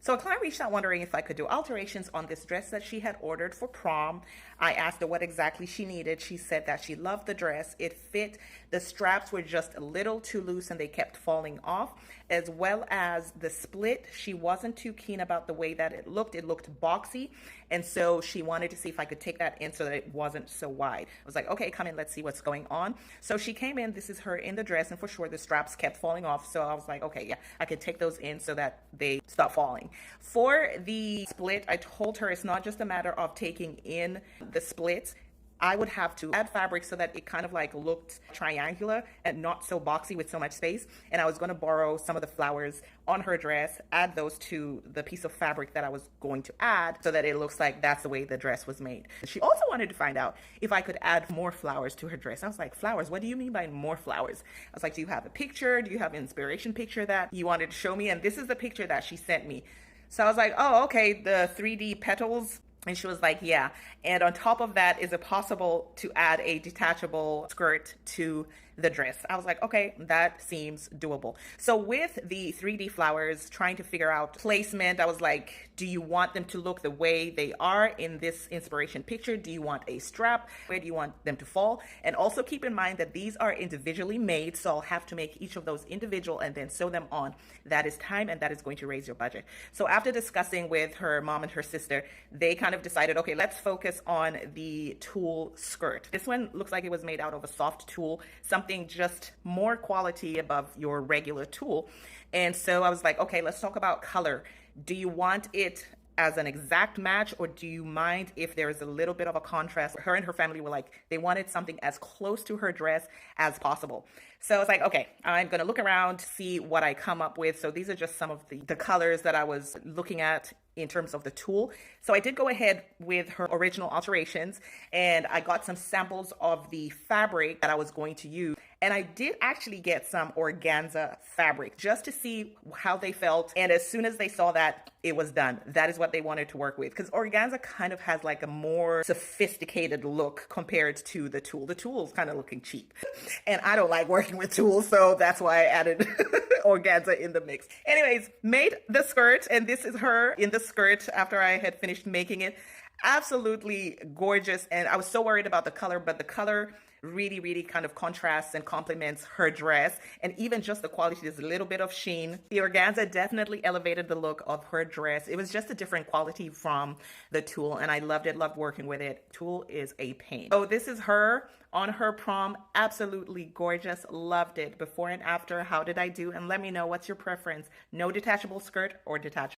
So a client reached out wondering if I could do alterations on this dress that she had ordered for prom. I asked her what exactly she needed. She said that she loved the dress. It fit. The straps were just a little too loose and they kept falling off, as well as the split. She wasn't too keen about the way that it looked. It looked boxy. And so she wanted to see if I could take that in so that it wasn't so wide. I was like, okay, come in, let's see what's going on. So she came in. This is her in the dress, and for sure the straps kept falling off. So I was like, okay, yeah, I could take those in so that they stop falling. For the split, I told her it's not just a matter of taking in the splits. I would have to add fabric so that it kind of like looked triangular and not so boxy with so much space. And I was going to borrow some of the flowers on her dress, add those to the piece of fabric that I was going to add so that it looks like that's the way the dress was made. She also wanted to find out if I could add more flowers to her dress. I was like, flowers? What do you mean by more flowers? I was like, do you have a picture? Do you have an inspiration picture that you wanted to show me? And this is the picture that she sent me. So I was like, oh, okay, the 3D petals. And she was like, yeah. And on top of that, is it possible to add a detachable skirt to the dress? I was like, okay, that seems doable. So with the 3D flowers, trying to figure out placement, I was like, do you want them to look the way they are in this inspiration picture? Do you want a strap? Where do you want them to fall? And also keep in mind that these are individually made, so I'll have to make each of those individual and then sew them on. That is time, and that is going to raise your budget. So after discussing with her mom and her sister, they kind of decided, okay, let's focus on the tulle skirt. This one looks like it was made out of a soft tulle, something just more quality above your regular tulle. And so I was like, okay, let's talk about color. Do you want it as an exact match, or do you mind if there is a little bit of a contrast? Her and her family were like, they wanted something as close to her dress as possible. So I was like, okay, I'm gonna look around, see what I come up with. So these are just some of the colors that I was looking at in terms of the tulle. So I did go ahead with her original alterations, and I got some samples of the fabric that I was going to use. And I did actually get some organza fabric just to see how they felt. And as soon as they saw that, it was done. That is what they wanted to work with, because organza kind of has like a more sophisticated look compared to the tulle. The tulle is kind of looking cheap, and I don't like working with tulle, so that's why I added organza in the mix. Anyways, made the skirt, and this is her in the skirt after I had finished making it. Absolutely gorgeous, and I was so worried about the color, but the color really kind of contrasts and complements her dress, and even just the quality. There's a little bit of sheen. The organza definitely elevated the look of her dress. It was just a different quality from the tulle, and I loved it, loved working with it. Tulle is a pain. So this is her on her prom. Absolutely gorgeous. Loved it. Before and after, how did I do? And let me know, what's your preference? No detachable skirt or detachable?